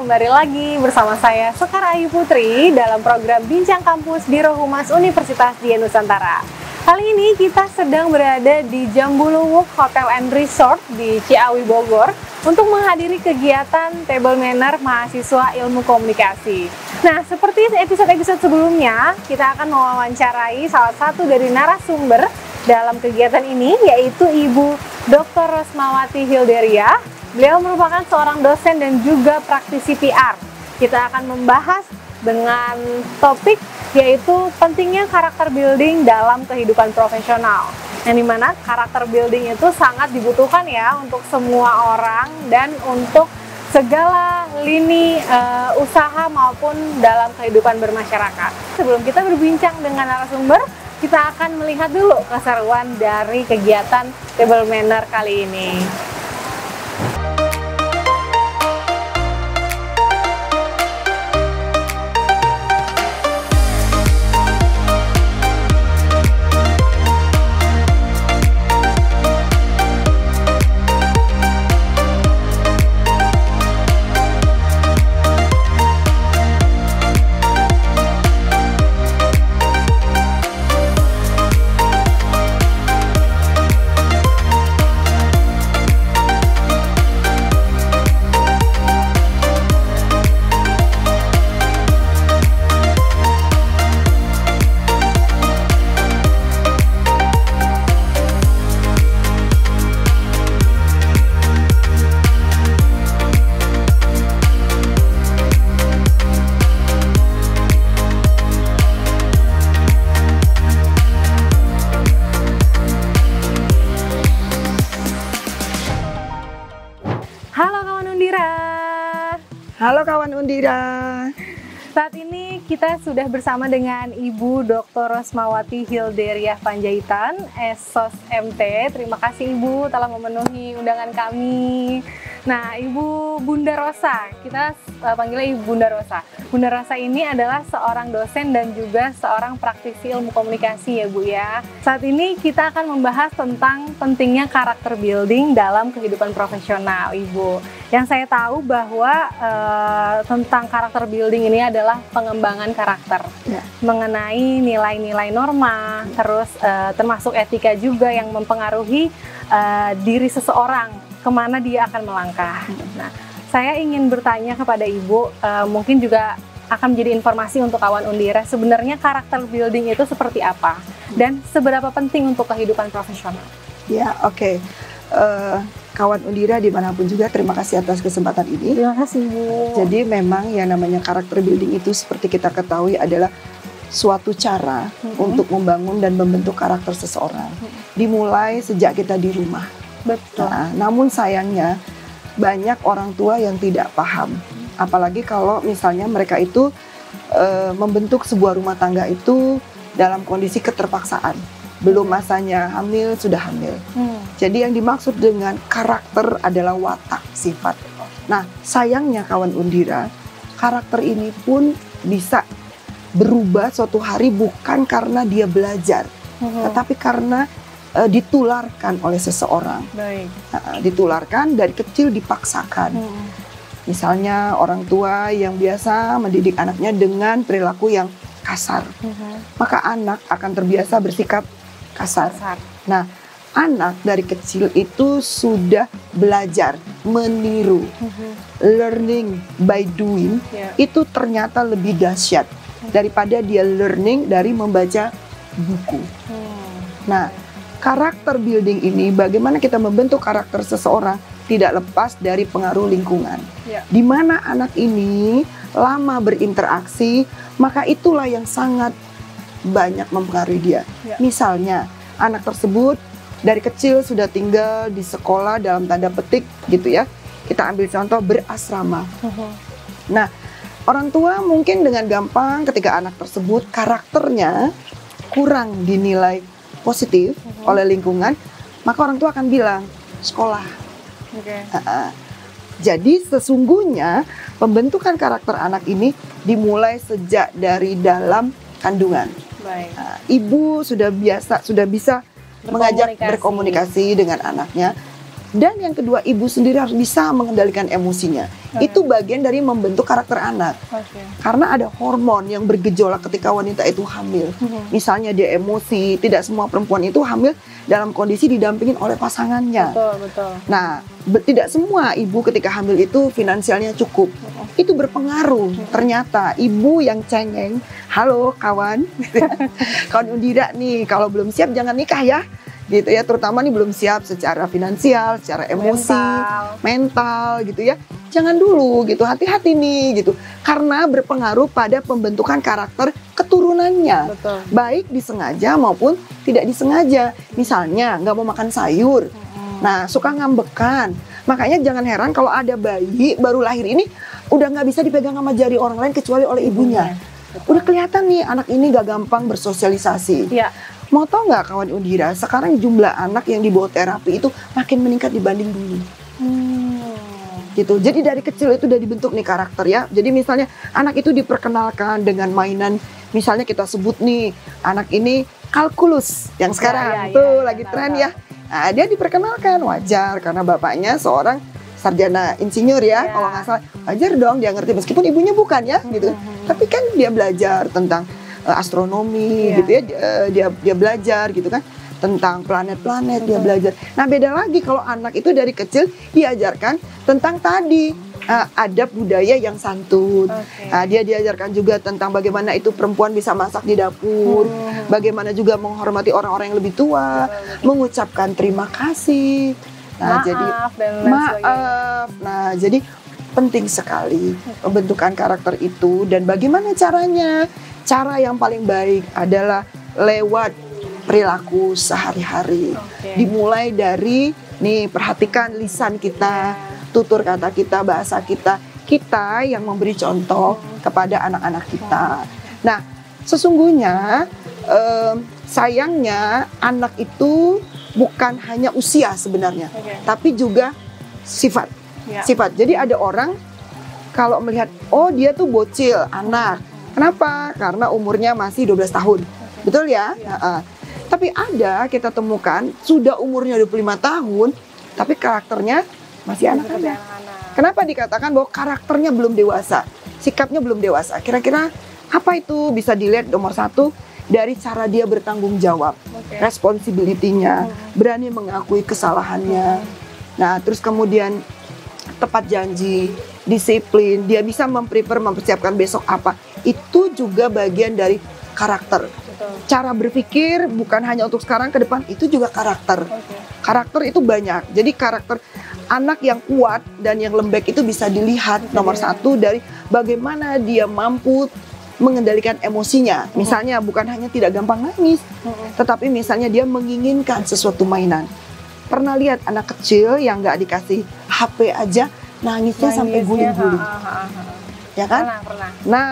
kembali lagi bersama saya Sekar Ayu Putri dalam program Bincang Kampus Biro Humas Universitas Dian Nusantara. Kali ini kita sedang berada di Jambuluwuk Hotel and Resort di Ciawi, Bogor untuk menghadiri kegiatan Table Manner Mahasiswa Ilmu Komunikasi. Nah, seperti episode-episode sebelumnya, kita akan mewawancarai salah satu dari narasumber dalam kegiatan ini, yaitu Ibu Dr. Rosmawati Hilderia. Beliau merupakan seorang dosen dan juga praktisi PR. Kita akan membahas dengan topik yaitu pentingnya karakter building dalam kehidupan profesional. Yang dimana karakter building itu sangat dibutuhkan ya untuk semua orang dan untuk segala lini usaha maupun dalam kehidupan bermasyarakat. Sebelum kita berbincang dengan narasumber, kita akan melihat dulu keseruan dari kegiatan Table Manner kali ini. Halo kawan Undira. Saat ini kita sudah bersama dengan Ibu Dr. Rosmawati Hilderia Panjaitan, Esos MT. Terima kasih Ibu telah memenuhi undangan kami. Nah, Ibu Bunda Rosa, kita panggilnya Ibu Bunda Rosa. Bunda Rosa ini adalah seorang dosen dan juga seorang praktisi ilmu komunikasi ya Bu ya. Saat ini kita akan membahas tentang pentingnya karakter building dalam kehidupan profesional Ibu. Yang saya tahu bahwa tentang karakter building ini adalah pengembangan karakter ya, mengenai nilai-nilai norma, terus termasuk etika juga yang mempengaruhi diri seseorang, kemana dia akan melangkah. Nah, saya ingin bertanya kepada Ibu, mungkin juga akan menjadi informasi untuk kawan Undira, sebenarnya karakter building itu seperti apa dan seberapa penting untuk kehidupan profesional? Ya, oke. Kawan Undira dimanapun juga, terima kasih atas kesempatan ini. Terima kasih Bu. Jadi memang yang namanya karakter building itu seperti kita ketahui adalah suatu cara untuk membangun dan membentuk karakter seseorang. Dimulai sejak kita di rumah. Betul. Nah, namun sayangnya banyak orang tua yang tidak paham. Apalagi kalau misalnya mereka itu membentuk sebuah rumah tangga itu dalam kondisi keterpaksaan. Belum masanya hamil, sudah hamil. Jadi yang dimaksud dengan karakter adalah watak, sifat. Nah, sayangnya kawan Undira, karakter ini pun bisa berubah suatu hari bukan karena dia belajar, tetapi karena ditularkan oleh seseorang. Baik. Ditularkan dari kecil, dipaksakan. Misalnya orang tua yang biasa mendidik anaknya dengan perilaku yang kasar, maka anak akan terbiasa bersikap kasar. Nah, anak dari kecil itu sudah belajar meniru, learning by doing, itu ternyata lebih dahsyat daripada dia learning dari membaca buku. Nah, karakter building ini, bagaimana kita membentuk karakter seseorang, tidak lepas dari pengaruh lingkungan. Di mana anak ini lama berinteraksi, maka itulah yang sangat banyak mempengaruhi dia. Misalnya, anak tersebut dari kecil sudah tinggal di sekolah dalam tanda petik gitu ya. Kita ambil contoh berasrama. Nah, orang tua mungkin dengan gampang ketika anak tersebut karakternya kurang dinilai positif oleh lingkungan, maka orang tua akan bilang sekolah. Jadi sesungguhnya pembentukan karakter anak ini dimulai sejak dari dalam kandungan. Ibu sudah bisa mengajak berkomunikasi dengan anaknya. Dan yang kedua, ibu sendiri harus bisa mengendalikan emosinya. Itu bagian dari membentuk karakter anak. Karena ada hormon yang bergejolak ketika wanita itu hamil. Misalnya dia emosi, tidak semua perempuan itu hamil dalam kondisi didampingin oleh pasangannya. Betul. Nah, tidak semua ibu ketika hamil itu finansialnya cukup. Itu berpengaruh. Ternyata ibu yang cengeng, halo kawan, kawan Undira nih, kalau belum siap jangan nikah ya. Gitu ya, terutama nih belum siap secara finansial, secara emosi, mental gitu ya. Jangan dulu gitu, hati-hati nih gitu. Karena berpengaruh pada pembentukan karakter keturunannya. Betul. Baik disengaja maupun tidak disengaja. Misalnya nggak mau makan sayur, nah suka ngambekan. Makanya jangan heran kalau ada bayi baru lahir ini udah nggak bisa dipegang sama jari orang lain kecuali oleh ibunya. Udah kelihatan nih anak ini gak gampang bersosialisasi. Iya. Mau tau nggak kawan Undira, sekarang jumlah anak yang dibawa terapi itu makin meningkat dibanding dulu. Gitu. Jadi dari kecil itu udah dibentuk nih karakter ya. Jadi misalnya anak itu diperkenalkan dengan mainan, misalnya kita sebut nih anak ini kalkulus yang sekarang lagi tren ya. Nah, dia diperkenalkan wajar karena bapaknya seorang sarjana insinyur ya, kalau nggak salah. Wajar dong dia ngerti meskipun ibunya bukan ya gitu. Tapi kan dia belajar tentang astronomi gitu ya, dia belajar gitu kan tentang planet-planet, dia belajar. Nah beda lagi kalau anak itu dari kecil diajarkan tentang tadi adab budaya yang santun. Dia diajarkan juga tentang bagaimana itu perempuan bisa masak di dapur, bagaimana juga menghormati orang-orang yang lebih tua, mengucapkan terima kasih. Nah, Nah, jadi penting sekali pembentukan karakter itu. Dan bagaimana caranya? Cara yang paling baik adalah lewat perilaku sehari-hari. Dimulai dari nih, perhatikan lisan kita, tutur kata kita, bahasa kita. Kita yang memberi contoh kepada anak-anak kita. Nah, sesungguhnya sayangnya anak itu bukan hanya usia sebenarnya, tapi juga sifat. Sifat. Jadi ada orang kalau melihat, oh dia tuh bocil, anak. Kenapa? Karena umurnya masih 12 tahun. Betul ya? Tapi ada kita temukan sudah umurnya 25 tahun, tapi karakternya masih anak-anak. Kenapa dikatakan bahwa karakternya belum dewasa? Sikapnya belum dewasa. Kira-kira apa itu? Bisa dilihat nomor satu, dari cara dia bertanggung jawab, responsibility-nya, berani mengakui kesalahannya. Nah, terus kemudian tepat janji, disiplin, dia bisa mempersiapkan besok apa. Itu juga bagian dari karakter. Cara berpikir bukan hanya untuk sekarang, ke depan, itu juga karakter. Karakter itu banyak. Jadi karakter anak yang kuat dan yang lembek itu bisa dilihat nomor satu dari bagaimana dia mampu mengendalikan emosinya. Misalnya bukan hanya tidak gampang nangis, tetapi misalnya dia menginginkan sesuatu mainan. Pernah lihat anak kecil yang nggak dikasih HP aja nangisnya sampai guling-guling, ya kan? Pernah. Nah,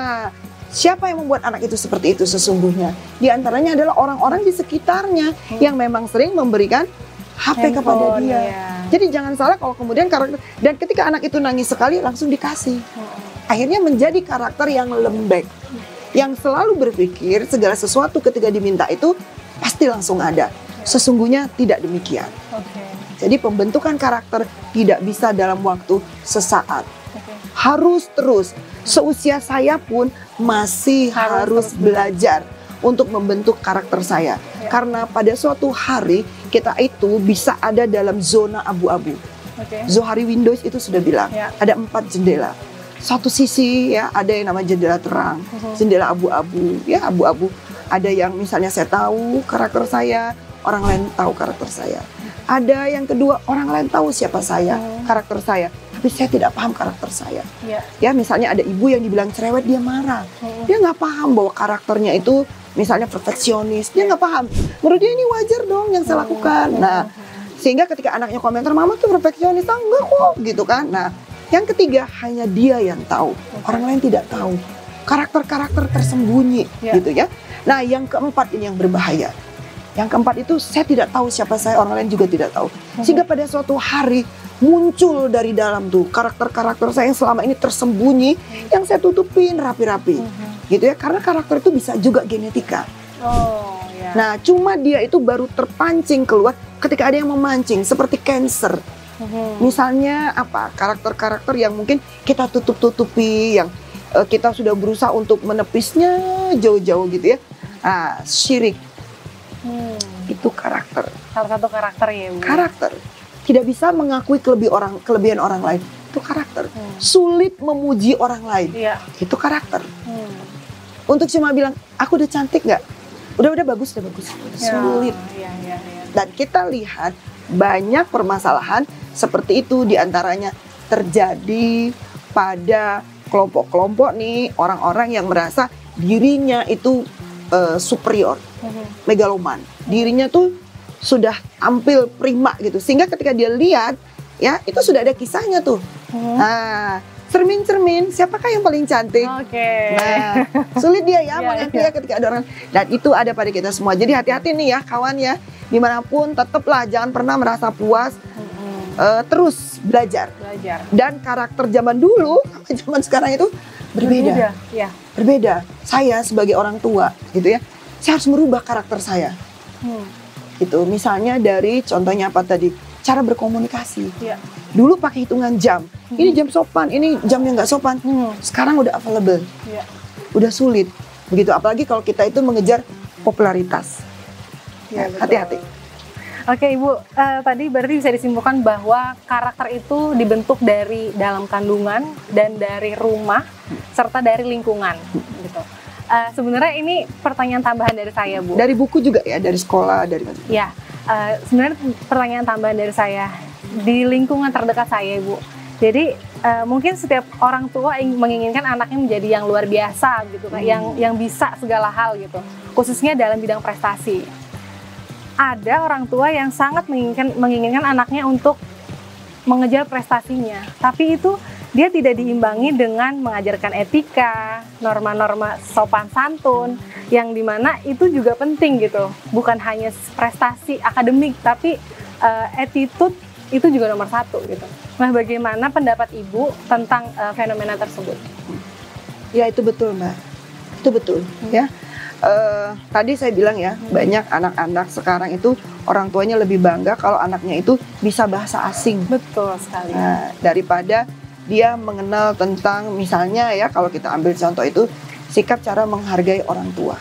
siapa yang membuat anak itu seperti itu sesungguhnya? Di antaranya adalah orang-orang di sekitarnya yang memang sering memberikan HP kepada dia. Jadi jangan salah kalau kemudian karakter, dan ketika anak itu nangis sekali langsung dikasih. Akhirnya menjadi karakter yang lembek, yang selalu berpikir segala sesuatu ketika diminta itu pasti langsung ada. Sesungguhnya tidak demikian. Jadi pembentukan karakter tidak bisa dalam waktu sesaat. Harus terus. Seusia saya pun masih harus belajar untuk membentuk karakter saya. Karena pada suatu hari kita itu bisa ada dalam zona abu-abu. Zohari Windows itu sudah bilang ada 4 jendela. Satu sisi ya ada yang namanya jendela terang, jendela abu-abu, ya abu-abu. Ada yang misalnya saya tahu karakter saya, orang lain tahu karakter saya. Ada yang kedua, orang lain tahu siapa saya, karakter saya, tapi saya tidak paham karakter saya. Ya misalnya ada ibu yang dibilang cerewet, dia marah. Dia nggak paham bahwa karakternya itu misalnya perfeksionis, dia nggak paham. Menurut dia ini wajar dong yang saya lakukan. Nah, sehingga ketika anaknya komentar, mama tuh perfeksionis, enggak kok, gitu kan. Nah, yang ketiga hanya dia yang tahu, orang lain tidak tahu. Karakter-karakter tersembunyi, gitu ya. Nah, yang keempat ini yang berbahaya. Yang keempat itu saya tidak tahu siapa saya, orang lain juga tidak tahu. Sehingga pada suatu hari muncul dari dalam tuh karakter-karakter saya yang selama ini tersembunyi, yang saya tutupin rapi-rapi, gitu ya. Karena karakter itu bisa juga genetika. Nah, cuma dia itu baru terpancing keluar ketika ada yang memancing, seperti cancer. Misalnya apa? Karakter-karakter yang mungkin kita tutup-tutupi, yang kita sudah berusaha untuk menepisnya jauh-jauh gitu ya. Nah, syirik. Itu karakter. Salah satu karakter ya, Bu. Karakter. Tidak bisa mengakui kelebihan orang lain. Itu karakter. Sulit memuji orang lain. Iya. Itu karakter. Untuk cuma bilang, aku udah cantik nggak? Udah bagus, udah bagus. Sulit. Iya. Dan kita lihat banyak permasalahan seperti itu, diantaranya terjadi pada kelompok-kelompok nih, orang-orang yang merasa dirinya itu superior, megaloman. Dirinya tuh sudah tampil prima gitu, sehingga ketika dia lihat, ya itu sudah ada kisahnya tuh. Nah, cermin-cermin, siapakah yang paling cantik? Nah, sulit dia ya mengaku ya ketika ada orang. Dan itu ada pada kita semua. Jadi hati-hati nih ya kawan ya, dimanapun tetaplah jangan pernah merasa puas. Terus belajar. Dan karakter zaman dulu sama zaman sekarang itu berbeda. Berbeda. Saya sebagai orang tua gitu ya, saya harus merubah karakter saya. Gitu. Misalnya dari contohnya apa tadi? Cara berkomunikasi. Dulu pakai hitungan jam. Ini jam sopan, ini jam yang nggak sopan. Sekarang udah available. Udah sulit. Begitu, apalagi kalau kita itu mengejar popularitas. Hati-hati. Oke Ibu, tadi berarti bisa disimpulkan bahwa karakter itu dibentuk dari dalam kandungan dan dari rumah serta dari lingkungan. Gitu. Sebenarnya ini pertanyaan tambahan dari saya, Bu. Dari buku juga ya, dari sekolah, dari mana? Ya, sebenarnya pertanyaan tambahan dari saya di lingkungan terdekat saya, Bu. Jadi mungkin setiap orang tua menginginkan anaknya menjadi yang luar biasa gitu, yang bisa segala hal gitu, khususnya dalam bidang prestasi. Ada orang tua yang sangat menginginkan anaknya untuk mengejar prestasinya, tapi itu dia tidak diimbangi dengan mengajarkan etika, norma-norma sopan santun, yang dimana itu juga penting gitu. Bukan hanya prestasi akademik, tapi attitude itu juga nomor satu gitu. Nah, bagaimana pendapat Ibu tentang fenomena tersebut? Ya itu betul Mbak, itu betul ya. Tadi saya bilang ya, banyak anak-anak sekarang itu orang tuanya lebih bangga kalau anaknya itu bisa bahasa asing. Betul sekali. Nah, daripada dia mengenal tentang misalnya ya, kalau kita ambil contoh itu sikap cara menghargai orang tua.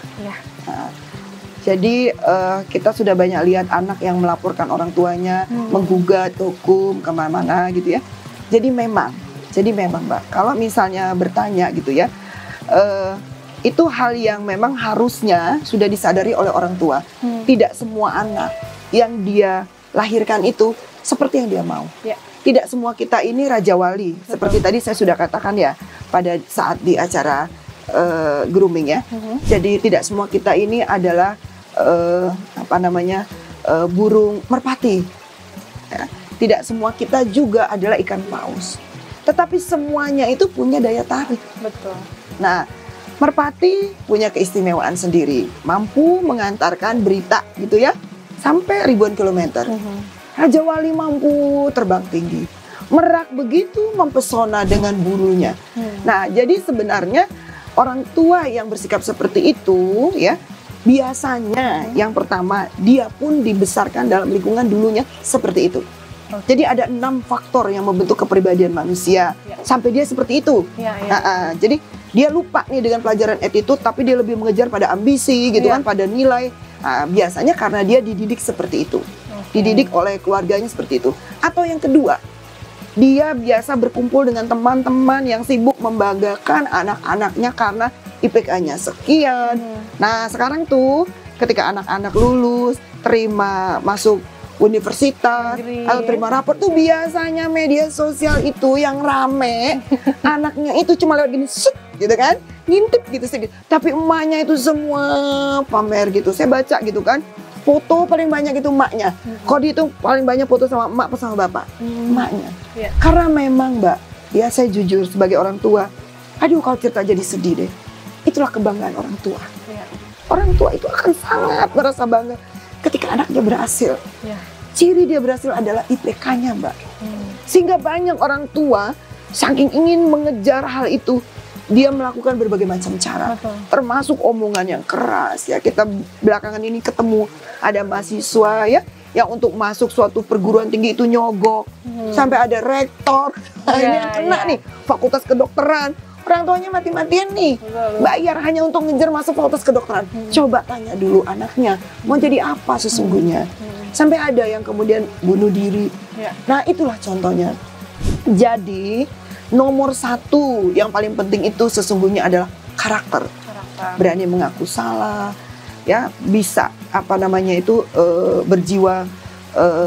Nah, jadi kita sudah banyak lihat anak yang melaporkan orang tuanya, menggugat hukum kemana-mana gitu ya. Jadi memang Mbak, kalau misalnya bertanya gitu ya, itu hal yang memang harusnya sudah disadari oleh orang tua. Tidak semua anak yang dia lahirkan itu seperti yang dia mau. Tidak semua kita ini raja wali. Seperti tadi saya sudah katakan ya pada saat di acara grooming ya. Jadi tidak semua kita ini adalah burung merpati. Ya. Tidak semua kita juga adalah ikan paus. Tetapi semuanya itu punya daya tarik. Betul. Nah, merpati punya keistimewaan sendiri, mampu mengantarkan berita gitu ya sampai ribuan kilometer. Raja Wali mampu terbang tinggi, Merak begitu mempesona dengan bulunya. Nah, jadi sebenarnya orang tua yang bersikap seperti itu ya, biasanya yang pertama dia pun dibesarkan dalam lingkungan dulunya seperti itu. Jadi ada 6 faktor yang membentuk kepribadian manusia sampai dia seperti itu. Jadi dia lupa nih dengan pelajaran attitude, tapi dia lebih mengejar pada ambisi gitu kan, pada nilai. Nah, biasanya karena dia dididik seperti itu, dididik oleh keluarganya seperti itu. Atau yang kedua, dia biasa berkumpul dengan teman-teman yang sibuk membanggakan anak-anaknya karena IPK-nya sekian. Nah, sekarang tuh ketika anak-anak lulus, terima masuk universitas atau terima rapor tuh biasanya media sosial itu yang rame anaknya itu cuma lewat gini set gitu kan, ngintip gitu sedikit, tapi emaknya itu semua pamer gitu. Saya baca gitu kan, foto paling banyak itu emaknya. Kalau dihitung paling banyak foto sama emak apa sama bapak, emaknya. Karena memang Mbak, ya saya jujur sebagai orang tua, aduh kalau cerita jadi sedih deh. Itulah kebanggaan orang tua. Orang tua itu akan sangat merasa bangga ketika anaknya berhasil. Ciri dia berhasil adalah IPK-nya Mbak. Sehingga banyak orang tua saking ingin mengejar hal itu, dia melakukan berbagai macam cara. Termasuk omongan yang keras ya. Kita belakangan ini ketemu ada mahasiswa ya yang untuk masuk suatu perguruan tinggi itu nyogok, sampai ada rektor, ini yang kena nih, fakultas kedokteran. Orang tuanya mati-matian nih, bayar hanya untuk ngejar masuk fakultas kedokteran. Coba tanya dulu anaknya, mau jadi apa sesungguhnya. Sampai ada yang kemudian bunuh diri. Nah itulah contohnya. Jadi nomor satu yang paling penting itu sesungguhnya adalah karakter. Berani mengaku salah, ya bisa berjiwa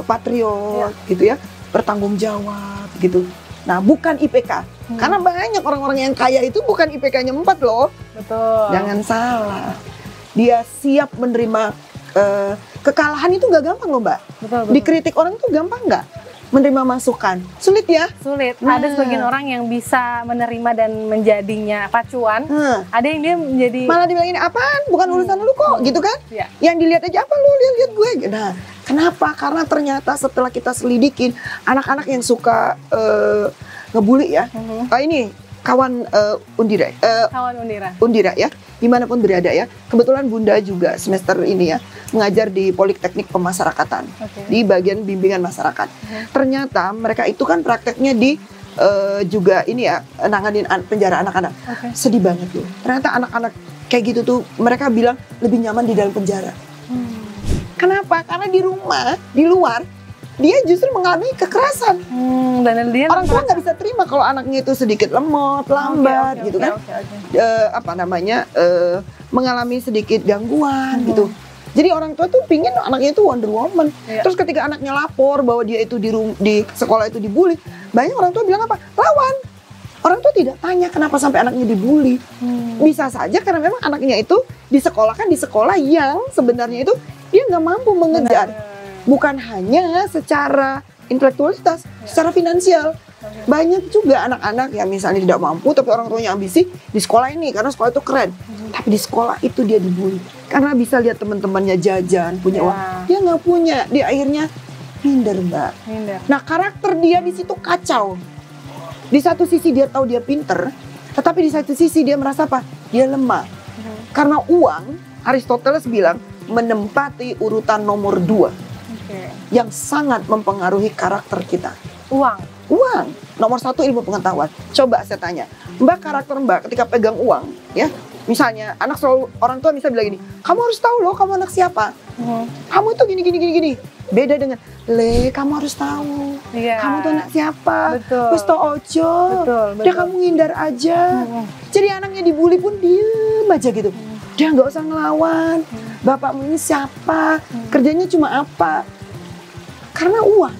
patriot, gitu ya, bertanggung jawab, gitu. Nah, bukan IPK. Karena banyak orang-orang yang kaya itu bukan IPK-nya 4 loh. Betul. Jangan salah. Dia siap menerima kekalahan itu gak gampang loh, Mbak. Betul. Dikritik orang itu gampang gak? Menerima masukan. Sulit ya? Sulit. Ada sebagian orang yang bisa menerima dan menjadinya pacuan. Ada yang dia menjadi... Malah dibilang ini apaan? Bukan urusan lu kok, gitu kan? Ya. Yang dilihat aja apa lu lihat gue. Nah, kenapa? Karena ternyata setelah kita selidikin anak-anak yang suka ngebully ya. Ini kawan Undira. Kawan Undira. Undira ya, dimanapun berada ya. Kebetulan Bunda juga semester ini ya mengajar di Politeknik Pemasyarakatan, di bagian bimbingan masyarakat. Ternyata mereka itu kan prakteknya di juga ini ya, nanganin penjara anak-anak. Sedih banget tuh. Ternyata anak-anak kayak gitu tuh mereka bilang lebih nyaman di dalam penjara. Kenapa? Karena di rumah, di luar dia justru mengalami kekerasan. Dan dia orang tua nggak bisa terima kalau anaknya itu sedikit lemot, lambat, gitu kan? Mengalami sedikit gangguan, gitu. Jadi orang tua tuh pingin anaknya itu Wonder Woman. Terus ketika anaknya lapor bahwa dia itu di sekolah itu dibully, banyak orang tua bilang apa? Lawan. Orang tua tidak tanya kenapa sampai anaknya dibully. Bisa saja karena memang anaknya itu disekolahkan di sekolah yang sebenarnya itu dia nggak mampu mengejar. Bukan hanya secara intelektualitas, secara finansial. Banyak juga anak-anak yang misalnya tidak mampu tapi orang tuanya ambisi di sekolah ini karena sekolah itu keren. Tapi di sekolah itu dia dibully karena bisa lihat teman-temannya jajan, punya uang. Dia nggak punya, dia akhirnya minder, Mbak. Nah, karakter dia di situ kacau. Di satu sisi dia tahu dia pinter, tetapi di satu sisi dia merasa apa? Dia lemah. Karena uang, Aristoteles bilang menempati urutan nomor 2 yang sangat mempengaruhi karakter kita. Uang. Nomor 1 ilmu pengetahuan. Coba saya tanya, Mbak, karakter Mbak ketika pegang uang, ya, misalnya anak selalu, orang tua bisa bilang gini, kamu harus tahu loh kamu anak siapa. Kamu itu gini. Beda dengan, kamu harus tahu. Kamu tuh anak siapa. Terus to ojo. Dia kamu ngindar aja. Jadi anaknya dibully pun diem aja gitu. Dia nggak usah ngelawan. Bapakmu ini siapa? Kerjanya cuma apa? Karena uang.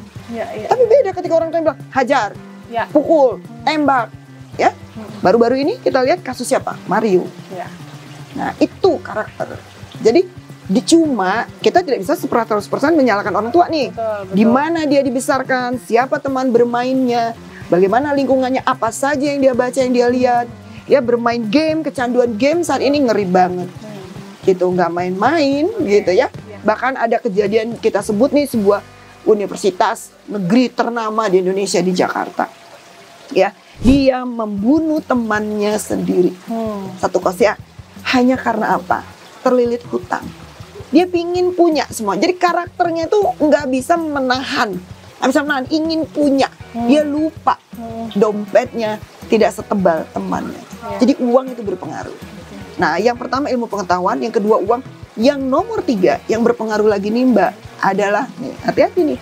Tapi beda ketika orang tua bilang hajar, pukul, tembak, ya. Baru-baru ini kita lihat kasus siapa? Mario. Nah itu karakter. Jadi cuma kita tidak bisa 100% menyalahkan orang tua nih. Di mana dia dibesarkan, siapa teman bermainnya, bagaimana lingkungannya, apa saja yang dia baca, yang dia lihat. Ya bermain game, kecanduan game saat ini ngeri banget. Gitu, nggak main-main gitu ya. Bahkan ada kejadian kita sebut nih sebuah universitas negeri ternama di Indonesia di Jakarta. Ya, dia membunuh temannya sendiri. Satu kos ya. Hanya karena apa? Terlilit hutang. Dia pingin punya semua. Jadi karakternya itu nggak bisa menahan. Nggak bisa menahan, ingin punya. Dia lupa dompetnya tidak setebal temannya. Jadi uang itu berpengaruh. Nah, yang pertama ilmu pengetahuan, yang kedua uang, yang nomor 3 yang berpengaruh lagi nih Mbak adalah, nih, hati-hati nih,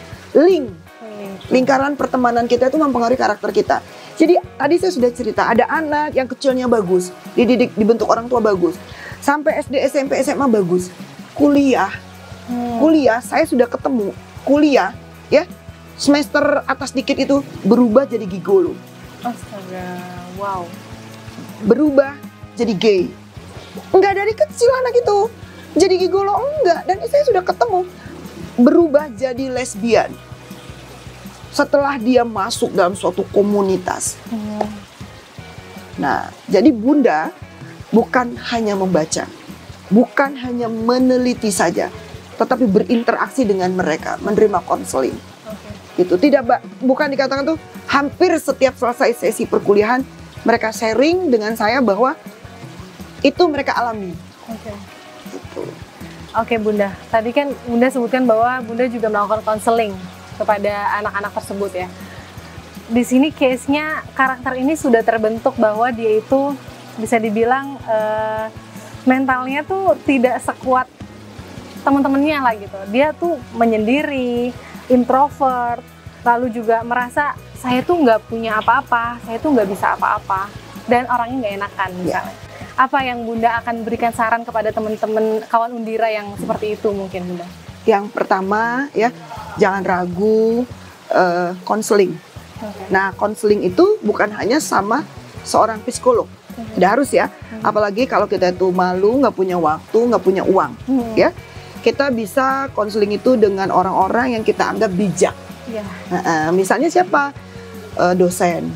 lingkaran pertemanan kita itu mempengaruhi karakter kita. Jadi tadi saya sudah cerita, ada anak yang kecilnya bagus, dibentuk orang tua bagus, sampai SD, SMP, SMA bagus, kuliah saya sudah ketemu, kuliah ya semester atas dikit itu berubah jadi gigolo. Astaga, wow. Berubah jadi gay. Enggak dari kecil anak itu jadi gigolo, enggak. Dan saya sudah ketemu berubah jadi lesbian setelah dia masuk dalam suatu komunitas. Nah, jadi Bunda bukan hanya membaca, bukan hanya meneliti saja, tetapi berinteraksi dengan mereka, menerima konseling. Gitu. Bukan dikatakan tuh hampir setiap selesai sesi perkuliahan mereka sharing dengan saya bahwa itu mereka alami. Gitu. Oke Bunda, tadi kan Bunda sebutkan bahwa Bunda juga melakukan konseling kepada anak-anak tersebut ya. Di sini case-nya karakter ini sudah terbentuk bahwa dia itu bisa dibilang mentalnya tuh tidak sekuat teman-temannya lah gitu. Dia tuh menyendiri, introvert, lalu juga merasa saya tuh nggak punya apa-apa, saya tuh nggak bisa apa-apa, dan orangnya nggak enakan misalnya. Apa yang Bunda akan berikan saran kepada teman-teman kawan Undira yang seperti itu mungkin Bunda? Yang pertama ya, jangan ragu konseling. Nah, konseling itu bukan hanya sama seorang psikolog. Tidak harus ya. Apalagi kalau kita itu malu, nggak punya waktu, nggak punya uang. Ya, kita bisa konseling itu dengan orang-orang yang kita anggap bijak. Misalnya siapa? Dosen.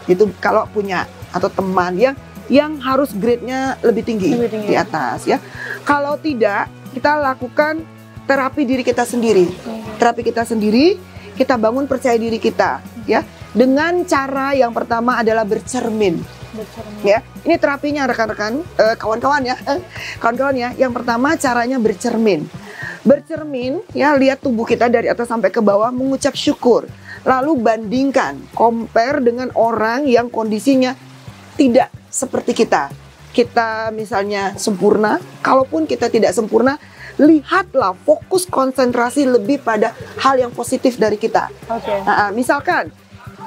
Itu kalau punya, atau teman yang harus grade-nya lebih tinggi di atas ya. Kalau tidak, kita lakukan terapi diri kita sendiri. Terapi kita sendiri, kita bangun percaya diri kita ya. Dengan cara yang pertama adalah bercermin. Ya, ini terapinya rekan-rekan, kawan-kawan ya. Kawan-kawan ya, yang pertama caranya bercermin. Bercermin ya, lihat tubuh kita dari atas sampai ke bawah, mengucap syukur. Lalu bandingkan, compare dengan orang yang kondisinya tidak seperti kita. Kita misalnya sempurna, kalaupun kita tidak sempurna, lihatlah, fokus konsentrasi lebih pada hal yang positif dari kita. Misalkan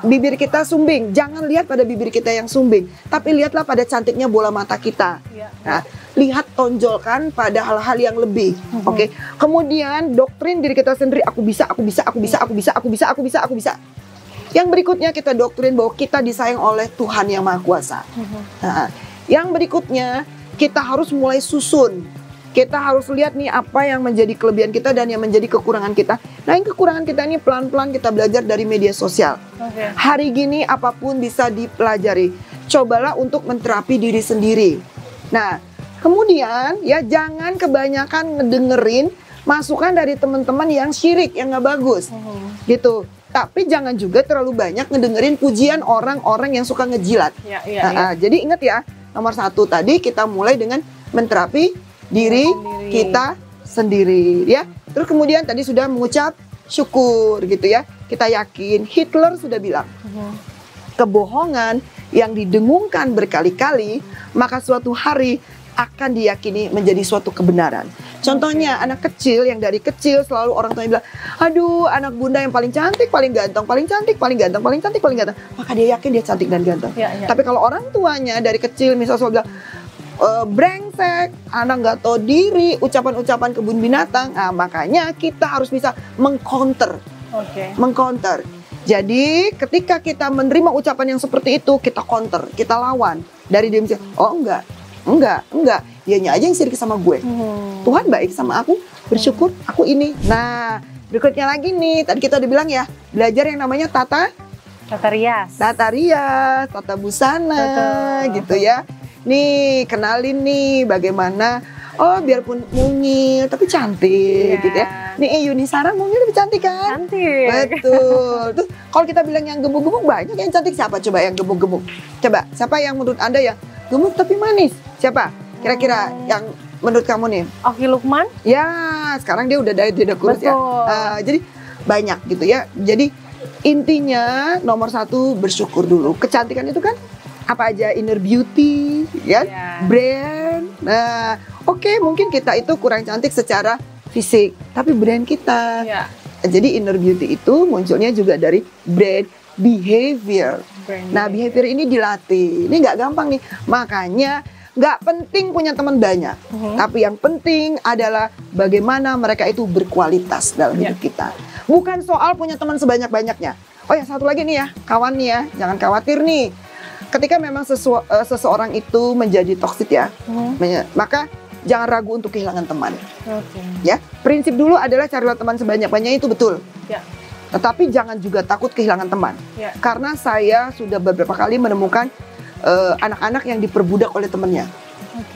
bibir kita sumbing, jangan lihat pada bibir kita yang sumbing, tapi lihatlah pada cantiknya bola mata kita. Nah, lihat, tonjolkan pada hal-hal yang lebih. Kemudian doktrin diri kita sendiri, aku bisa, aku bisa, aku bisa, aku bisa, aku bisa, aku bisa, aku bisa. Yang berikutnya kita doktrin bahwa kita disayang oleh Tuhan yang Maha Kuasa. Nah, yang berikutnya kita harus mulai susun. Kita harus lihat nih apa yang menjadi kelebihan kita dan yang menjadi kekurangan kita. Nah, yang kekurangan kita ini pelan-pelan kita belajar dari media sosial. Hari gini apapun bisa dipelajari. Cobalah untuk menterapi diri sendiri. Nah, kemudian ya jangan kebanyakan ngedengerin masukan dari teman-teman yang syirik, yang nggak bagus. Gitu. Tapi jangan juga terlalu banyak ngedengerin pujian orang-orang yang suka ngejilat. Jadi ingat ya, nomor 1 tadi kita mulai dengan menterapi diri kita sendiri ya. Terus kemudian tadi sudah mengucap syukur gitu ya. Kita yakin, Hitler sudah bilang, kebohongan yang didengungkan berkali-kali, maka suatu hari akan diyakini menjadi suatu kebenaran. Contohnya anak kecil yang dari kecil selalu orang tuanya bilang, aduh anak bunda yang paling cantik, paling ganteng, paling cantik, paling ganteng, paling cantik, paling ganteng. Maka dia yakin dia cantik dan ganteng. Tapi kalau orang tuanya dari kecil misalnya selalu bilang, brengsek, anak nggak tahu diri, ucapan-ucapan kebun binatang. Nah, makanya kita harus bisa mengcounter. Mengcounter. Jadi ketika kita menerima ucapan yang seperti itu, kita counter, kita lawan. Dari dia misalnya, oh enggak, dianya aja yang sirik sama gue. Tuhan baik sama aku, bersyukur aku ini. Nah, berikutnya lagi nih, tadi kita udah bilang ya, belajar yang namanya tata rias, tata busana. Gitu ya. Nih, kenalin nih bagaimana, biarpun mungil tapi cantik gitu ya. Nih Yuni Sarah mungil tapi cantik kan? Cantik. Betul. Tuh, kalau kita bilang yang gemuk-gemuk banyak yang cantik, siapa coba yang gemuk-gemuk? Coba, siapa yang menurut Anda yang gemuk tapi manis? Siapa? Kira-kira yang menurut kamu nih? Okky Lukman? Ya, sekarang dia udah diet, dia udah kurus. Betul. Ya. Jadi banyak gitu ya. Jadi intinya nomor 1 bersyukur dulu. Kecantikan itu kan apa aja, inner beauty, ya, brand. Nah, mungkin kita itu kurang cantik secara fisik, tapi brand kita. Jadi inner beauty itu munculnya juga dari brand behavior. Nah, behavior ini dilatih. Ini nggak gampang nih. Makanya nggak penting punya teman banyak, tapi yang penting adalah bagaimana mereka itu berkualitas dalam hidup kita. Bukan soal punya teman sebanyak-banyaknya. Oh ya, satu lagi nih ya, kawan nih ya, jangan khawatir nih. Ketika memang seseorang itu menjadi toksik ya, maka jangan ragu untuk kehilangan teman. Ya, prinsip dulu adalah carilah teman sebanyak-banyaknya, itu betul. Tetapi jangan juga takut kehilangan teman. Karena saya sudah beberapa kali menemukan anak-anak yang diperbudak oleh temannya.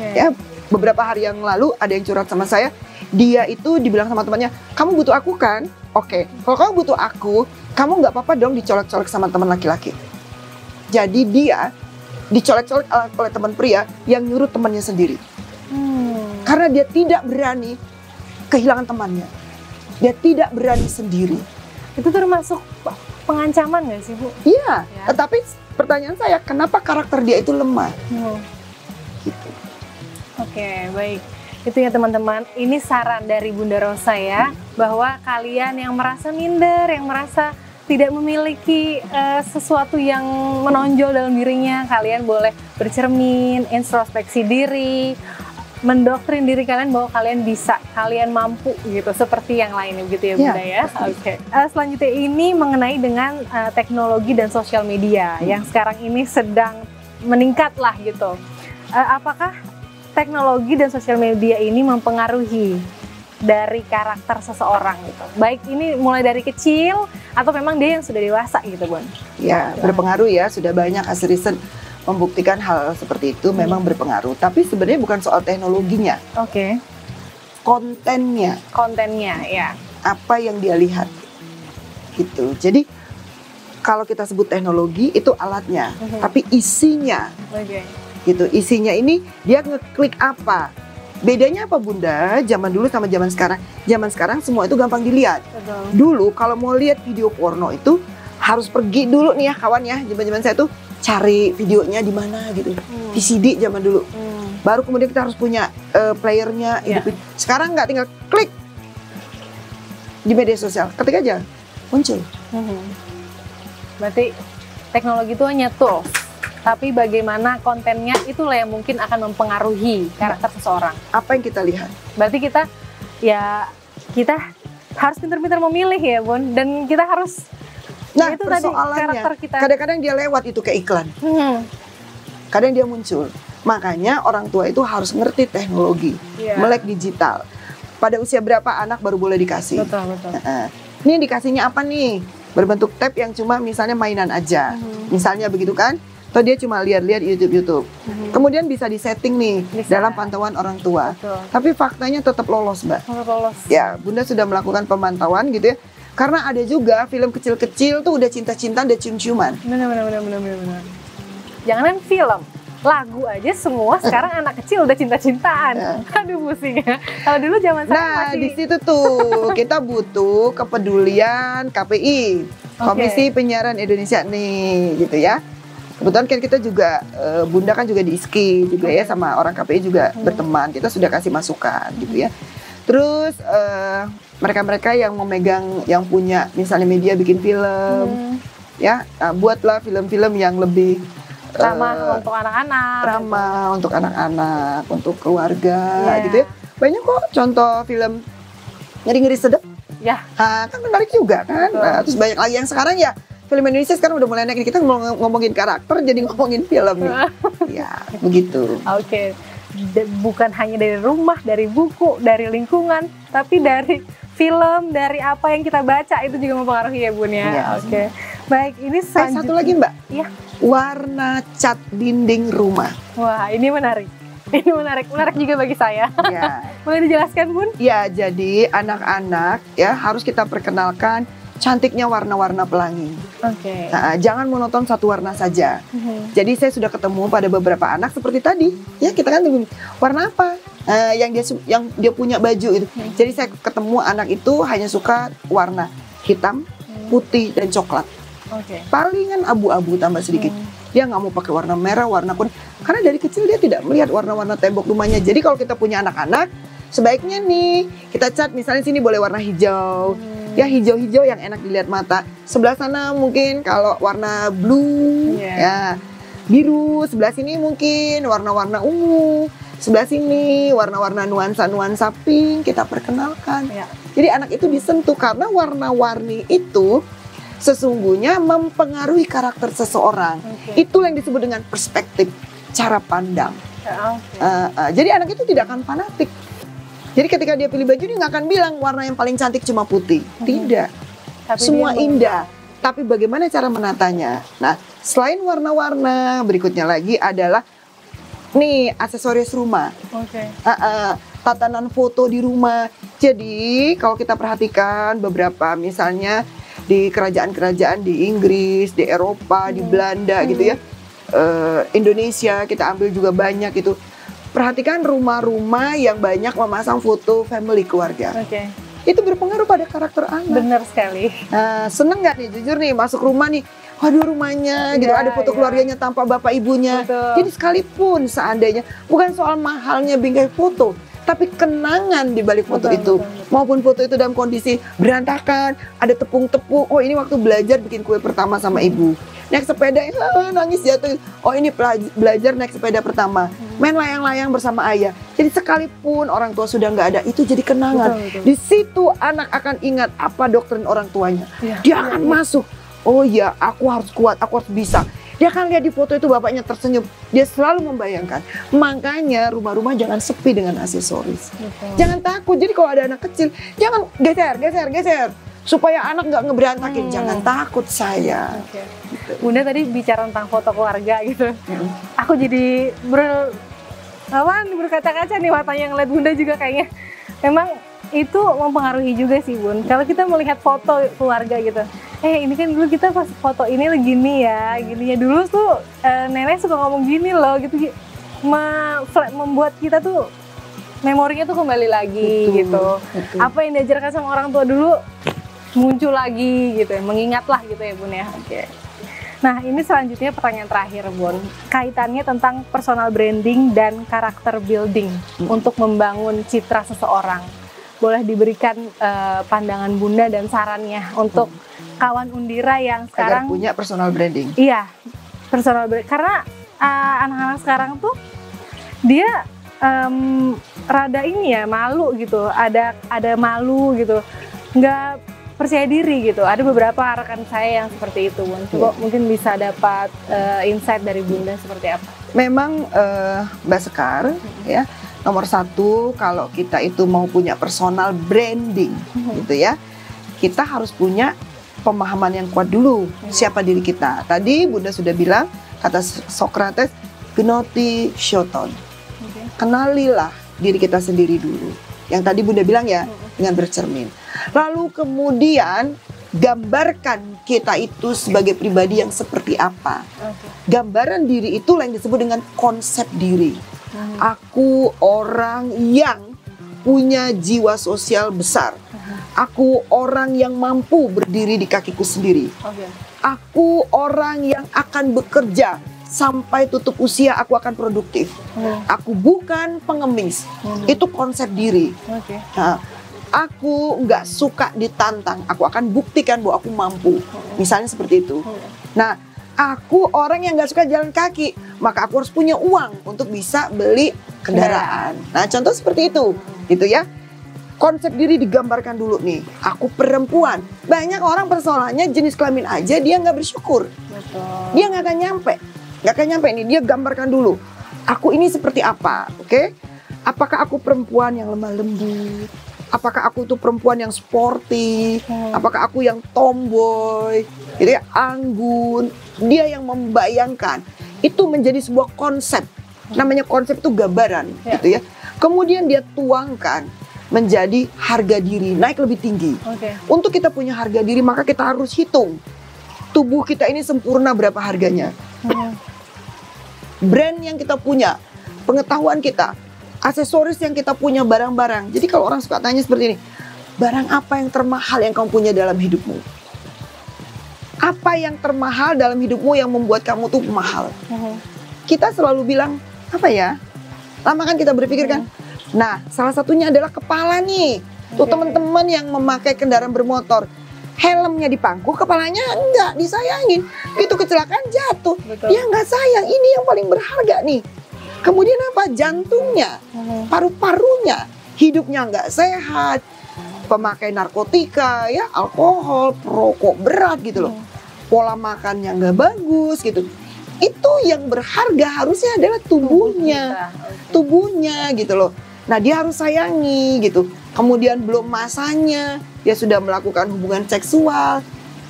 Ya, beberapa hari yang lalu ada yang curhat sama saya, dia itu dibilang sama temannya, kamu butuh aku kan? Kalau kamu butuh aku, kamu nggak apa-apa dong dicolek-colek sama teman laki-laki. Jadi dia dicolek-colek oleh teman pria yang nyuruh temannya sendiri. Karena dia tidak berani kehilangan temannya. Dia tidak berani sendiri. Itu termasuk pengancaman nggak sih, Bu? Iya, Ya. tetapi pertanyaan saya, kenapa karakter dia itu lemah? Gitu. Oke, baik. Itu ya teman-teman, ini saran dari Bunda Rosa ya, bahwa kalian yang merasa minder, yang merasa tidak memiliki sesuatu yang menonjol dalam dirinya, kalian boleh bercermin, introspeksi diri, mendoktrin diri kalian bahwa kalian bisa, kalian mampu gitu, seperti yang lainnya begitu ya Bunda ya. Oke. Selanjutnya ini mengenai dengan teknologi dan sosial media yang sekarang ini sedang meningkat lah gitu. Apakah teknologi dan sosial media ini mempengaruhi dari karakter seseorang gitu? Baik ini mulai dari kecil atau memang dia yang sudah dewasa gitu, Bun? Ya, berpengaruh ya, sudah banyak hasil riset membuktikan hal seperti itu memang berpengaruh. Tapi sebenarnya bukan soal teknologinya. Oke. Kontennya. Kontennya ya. Apa yang dia lihat. Gitu. Jadi kalau kita sebut teknologi itu alatnya, tapi isinya. Oke. Gitu. Isinya ini dia ngeklik apa? Bedanya apa Bunda? Zaman dulu sama zaman sekarang. Zaman sekarang semua itu gampang dilihat. Betul. Dulu kalau mau lihat video porno itu harus pergi dulu nih ya kawan ya. Zaman-zaman saya tuh cari videonya di mana gitu. VCD zaman dulu. Baru kemudian kita harus punya playernya. Ya. Sekarang nggak, tinggal klik di media sosial, ketik aja muncul. Berarti teknologi itu hanya tools, tapi bagaimana kontennya itulah yang mungkin akan mempengaruhi karakter seseorang. Apa yang kita lihat? Berarti kita harus pintar-pintar memilih ya Bun, dan kita harus Nah, itu tadi persoalannya karakter kita. kadang-kadang dia lewat itu ke iklan, kadang dia muncul. Makanya orang tua itu harus ngerti teknologi, melek digital. Pada usia berapa anak baru boleh dikasih? Betul. Ini dikasihnya apa nih? Berbentuk tab yang cuma misalnya mainan aja, misalnya begitu kan? Atau dia cuma lihat-lihat YouTube. Kemudian bisa disetting nih dalam pantauan orang tua. Betul. Tapi faktanya tetap lolos, Mbak. Lolos. Ya, Bunda sudah melakukan pemantauan gitu ya. Karena ada juga film kecil-kecil tuh udah cinta-cintaan, udah cium-ciuman. Benar. Jangan film, lagu aja semua sekarang anak kecil udah cinta-cintaan. Aduh pusing ya. Kalau dulu zaman saya Nah, masih. di situ tuh kita butuh kepedulian KPI, Komisi Penyiaran Indonesia nih, gitu ya. Kebetulan kan kita juga, Bunda kan juga di ISKI juga ya, sama orang KPI juga berteman. Kita sudah kasih masukan gitu ya. Terus mereka-mereka yang memegang, yang punya misalnya media bikin film, ya buatlah film-film yang lebih ramah untuk anak-anak. Ramah untuk anak-anak, untuk keluarga, gitu ya. Banyak kok contoh film ngeri-ngeri sedap. Ya. Kan menarik juga kan. Nah, terus banyak lagi yang sekarang ya. Film Indonesia sekarang udah mulai naik. Kita ngomongin karakter jadi ngomongin film nih. Ya, begitu. Oke. Bukan hanya dari rumah, dari buku, dari lingkungan, tapi dari film, dari apa yang kita baca itu juga mempengaruhi ya Bun ya. Iya. Oke. Baik, ini selanjutnya. Satu lagi Mbak. Iya. Warna cat dinding rumah. Wah, ini menarik. Ini menarik juga bagi saya. Ya. Boleh dijelaskan Bun? Ya, jadi anak-anak ya harus kita perkenalkan cantiknya warna-warna pelangi. Oke. Nah, jangan monoton satu warna saja. Jadi saya sudah ketemu pada beberapa anak seperti tadi. Ya, kita kan warna apa? Yang dia punya baju itu. Jadi saya ketemu anak itu hanya suka warna hitam, putih dan coklat. Oke. Palingan abu-abu tambah sedikit. Dia nggak mau pakai warna merah, warna kuning. Karena dari kecil dia tidak melihat warna-warna tembok rumahnya. Jadi kalau kita punya anak-anak, sebaiknya nih kita cat misalnya sini boleh warna hijau. Ya hijau-hijau yang enak dilihat mata. Sebelah sana mungkin kalau warna blue, ya biru. Sebelah sini mungkin warna-warna ungu. Sebelah sini warna-warna nuansa-nuansa pink, kita perkenalkan. Jadi anak itu disentuh karena warna-warni itu sesungguhnya mempengaruhi karakter seseorang. Itulah yang disebut dengan perspektif, cara pandang. Jadi anak itu tidak akan fanatik. Jadi ketika dia pilih baju, dia nggak akan bilang warna yang paling cantik cuma putih. Tidak. Tapi semua indah. Tapi bagaimana cara menatanya? Nah, selain warna-warna, berikutnya lagi adalah nih aksesoris rumah. Tatanan foto di rumah. Jadi kalau kita perhatikan beberapa misalnya di kerajaan-kerajaan di Inggris, di Eropa, di Belanda gitu ya, Indonesia kita ambil juga banyak itu. perhatikan rumah-rumah yang banyak memasang foto family keluarga. Oke. Itu berpengaruh pada karakter anak. Benar sekali. Nah, seneng nggak nih, jujur nih, masuk rumah nih, waduh rumahnya gitu, Iya, ada foto iya. keluarganya tanpa bapak ibunya. Betul. Jadi sekalipun seandainya, bukan soal mahalnya bingkai foto, tapi kenangan di balik foto Betul, itu. betul, betul. Maupun foto itu dalam kondisi berantakan, ada tepung-tepung, oh ini waktu belajar bikin kue pertama sama ibu. Naik sepeda, nangis jatuh. Oh ini belajar naik sepeda pertama. Main layang-layang bersama ayah. Jadi sekalipun orang tua sudah nggak ada, itu jadi kenangan. Betul, betul. Di situ anak akan ingat apa doktrin orang tuanya. Iya, Dia akan masuk. Oh ya, aku harus kuat, aku harus bisa. Dia akan lihat di foto itu bapaknya tersenyum. Dia selalu membayangkan. Makanya rumah-rumah jangan sepi dengan aksesoris. Betul. Jangan takut. Jadi kalau ada anak kecil, jangan geser. Supaya anak nggak ngeberantakin. Jangan takut saya. Oke. Bunda tadi bicara tentang foto keluarga gitu. Aku jadi berkaca-kaca nih matanya ngeliat Bunda juga kayaknya. Memang itu mempengaruhi juga sih Bun. Kalau kita melihat foto keluarga gitu, ini kan dulu kita pas foto ini gini ya, gini ya. Dulu tuh nenek suka ngomong gini loh gitu. Membuat kita tuh memorinya tuh kembali lagi. Betul, gitu. betul. Apa yang diajarkan sama orang tua dulu muncul lagi gitu ya, mengingatlah gitu ya Bun ya. Oke. Nah ini selanjutnya pertanyaan terakhir Bun, kaitannya tentang personal branding dan karakter building untuk membangun citra seseorang. Boleh diberikan pandangan Bunda dan sarannya untuk kawan Undira yang Agar sekarang punya personal branding. Iya, personal branding. Karena anak-anak sekarang tuh dia rada ini ya, malu gitu, ada malu gitu, nggak percaya diri gitu. Ada beberapa rekan saya yang seperti itu Bun. Coba mungkin bisa dapat insight dari Bunda seperti apa. Memang Mbak Sekar ya, nomor satu kalau kita itu mau punya personal branding gitu ya, kita harus punya pemahaman yang kuat dulu siapa diri kita. Tadi Bunda sudah bilang, kata Socrates, gnoti shoton. Kenalilah diri kita sendiri dulu. Yang tadi Bunda bilang ya, dengan bercermin. Lalu kemudian gambarkan kita itu sebagai pribadi yang seperti apa. Gambaran diri itulah yang disebut dengan konsep diri. Aku orang yang punya jiwa sosial besar. Aku orang yang mampu berdiri di kakiku sendiri. Aku orang yang akan bekerja sampai tutup usia, aku akan produktif. Aku bukan pengemis. Itu konsep diri. Nah, aku nggak suka ditantang. Aku akan buktikan bahwa aku mampu. Misalnya seperti itu. Nah, aku orang yang nggak suka jalan kaki, maka aku harus punya uang untuk bisa beli kendaraan. Nah, contoh seperti itu, gitu ya. Konsep diri digambarkan dulu nih. Aku perempuan. Banyak orang persoalannya jenis kelamin aja dia nggak bersyukur. Dia nggak akan nyampe nih. Dia gambarkan dulu. Aku ini seperti apa, oke? Apakah aku perempuan yang lemah lembut? Apakah aku itu perempuan yang sporty? Apakah aku yang tomboy? Gitu ya, anggun. Dia yang membayangkan. Itu menjadi sebuah konsep. Namanya konsep itu gambaran, gitu ya. Kemudian dia tuangkan menjadi harga diri, naik lebih tinggi. Untuk kita punya harga diri, maka kita harus hitung tubuh kita ini sempurna berapa harganya. Brand yang kita punya, pengetahuan kita, aksesoris yang kita punya, barang-barang. Jadi kalau orang suka tanya seperti ini, barang apa yang termahal yang kamu punya dalam hidupmu? Apa yang termahal dalam hidupmu yang membuat kamu tuh mahal? Kita selalu bilang, apa ya? Lama kan kita berpikir kan? Nah, salah satunya adalah kepala nih. Tuh teman-teman yang memakai kendaraan bermotor, helmnya dipangku, kepalanya enggak disayangin. Gitu kecelakaan jatuh. Dia enggak sayang, ini yang paling berharga nih. Kemudian apa? Jantungnya, paru-parunya, hidupnya enggak sehat, pemakai narkotika, ya, alkohol, perokok berat gitu loh. Pola makannya enggak bagus gitu. Itu yang berharga harusnya adalah tubuhnya. Tubuhnya gitu loh. Nah, dia harus sayangi gitu. Kemudian belum masanya, dia sudah melakukan hubungan seksual.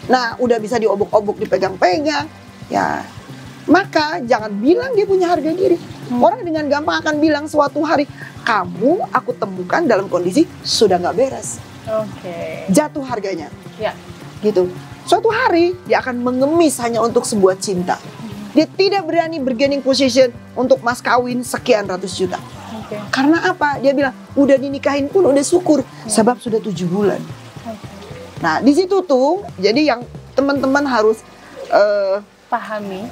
Nah, udah bisa diobok-obok, dipegang-pegang. Ya, maka jangan bilang dia punya harga diri. Orang dengan gampang akan bilang suatu hari, kamu aku temukan dalam kondisi sudah nggak beres. Jatuh harganya. Gitu. Suatu hari dia akan mengemis hanya untuk sebuah cinta. Dia tidak berani bargaining position untuk mas kawin sekian ratus juta. Karena apa? Dia bilang, udah dinikahin pun udah syukur, sebab sudah 7 bulan. Nah, di situ tuh, jadi yang teman-teman harus pahami.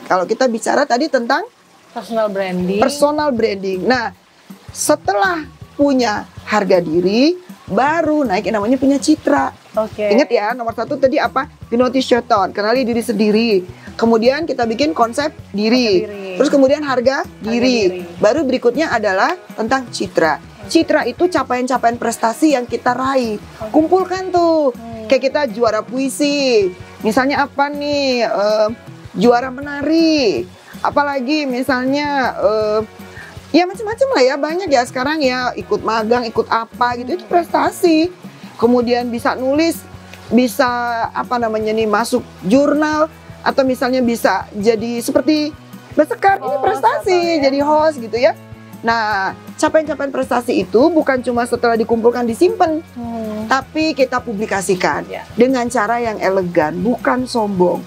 Kalau kita bicara tadi tentang personal branding. Nah, setelah punya harga diri, baru naik yang namanya punya citra. Ingat ya, nomor 1 tadi apa? Notice your thought, kenali diri sendiri. Kemudian kita bikin konsep diri. Terus kemudian harga diri. Baru berikutnya adalah tentang citra. Citra itu capaian-capaian prestasi yang kita raih. Kumpulkan tuh. Kayak kita juara puisi. Misalnya apa nih? Juara menari. Apalagi misalnya ya macam-macam lah ya, banyak ya sekarang ya, ikut magang, ikut apa gitu, itu prestasi. Kemudian bisa nulis, bisa apa namanya nih, masuk jurnal, atau misalnya bisa jadi seperti Mbak Sekar, ini prestasi, jadi host gitu ya. Nah, capaian-capaian prestasi itu bukan cuma setelah dikumpulkan disimpan, tapi kita publikasikan dengan cara yang elegan, bukan sombong.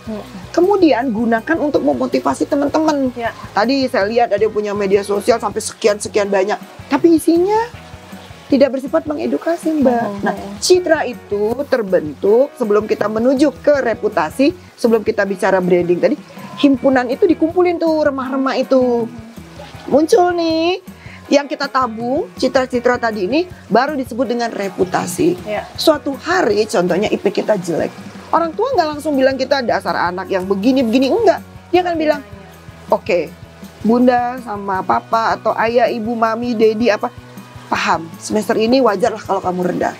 Kemudian gunakan untuk memotivasi teman-teman. Tadi saya lihat ada yang punya media sosial sampai sekian banyak, tapi isinya tidak bersifat mengedukasi, Mbak. Nah, citra itu terbentuk sebelum kita menuju ke reputasi, sebelum kita bicara branding tadi, himpunan itu dikumpulin tuh, remah-remah itu. Muncul nih yang kita tabung, citra-citra tadi ini baru disebut dengan reputasi. Suatu hari contohnya IP kita jelek, orang tua nggak langsung bilang kita dasar anak yang begini-begini, enggak. Dia akan bilang, oke, bunda sama papa atau ayah, ibu, mami, dedi apa, paham, semester ini wajar lah kalau kamu rendah.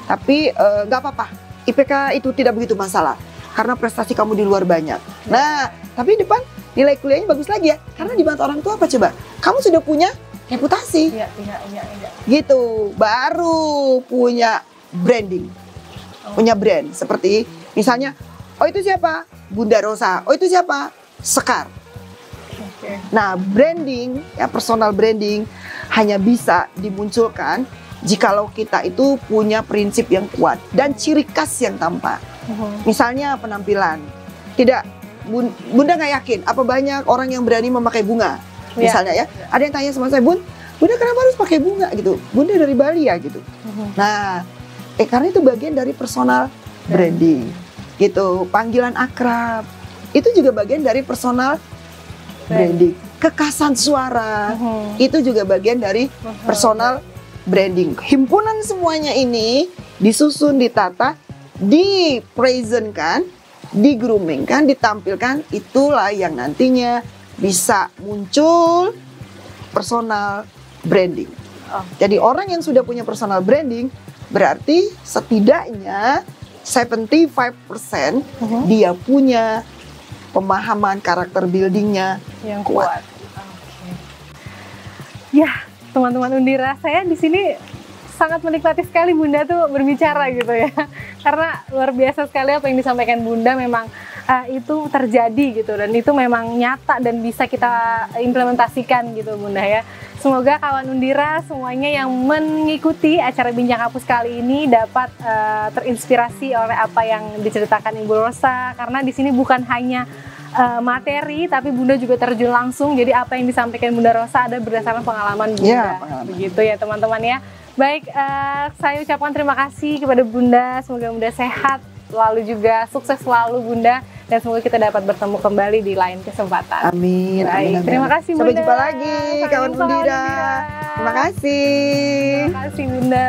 Tapi nggak apa-apa, IPK itu tidak begitu masalah, karena prestasi kamu di luar banyak. Nah, tapi depan nilai kuliahnya bagus lagi ya, karena dibantu orang tua apa coba? Kamu sudah punya reputasi. Gitu, baru punya branding. Punya brand, seperti misalnya, oh itu siapa? Bunda Rosa. Oh itu siapa? Sekar. Nah, branding, ya personal branding hanya bisa dimunculkan jikalau kita itu punya prinsip yang kuat dan ciri khas yang tampak. Misalnya penampilan. Tidak, Bunda nggak yakin apa banyak orang yang berani memakai bunga. Misalnya ya, ada yang tanya sama saya, Bunda kenapa harus pakai bunga gitu? Bunda dari Bali ya gitu. Nah, karena itu bagian dari personal branding. Gitu, panggilan akrab. Itu juga bagian dari personal branding. Kekhasan suara, itu juga bagian dari personal branding. Himpunan semuanya ini disusun, ditata, dipresentkan, digroomingkan, ditampilkan, itulah yang nantinya bisa muncul personal branding. Jadi orang yang sudah punya personal branding berarti setidaknya 75% dia punya pemahaman karakter buildingnya yang kuat. Ya, teman-teman Undira, saya di sini sangat menikmati sekali Bunda tuh berbicara gitu ya, karena luar biasa sekali apa yang disampaikan Bunda, memang itu terjadi gitu, dan itu memang nyata dan bisa kita implementasikan gitu Bunda ya. Semoga kawan Undira semuanya yang mengikuti acara Bincang Kampus kali ini dapat terinspirasi oleh apa yang diceritakan Ibu Rosa, karena di sini bukan hanya materi, tapi Bunda juga terjun langsung. Jadi apa yang disampaikan Bunda Rosa ada berdasarkan pengalaman Bunda. Begitu ya teman-teman ya. Baik, saya ucapkan terima kasih kepada Bunda. Semoga Bunda sehat, lalu juga sukses selalu Bunda. Dan semoga kita dapat bertemu kembali di lain kesempatan. Amin. Baik, amin. Terima kasih Bunda. Sampai jumpa lagi kawan Undira. Terima kasih. Terima kasih Bunda.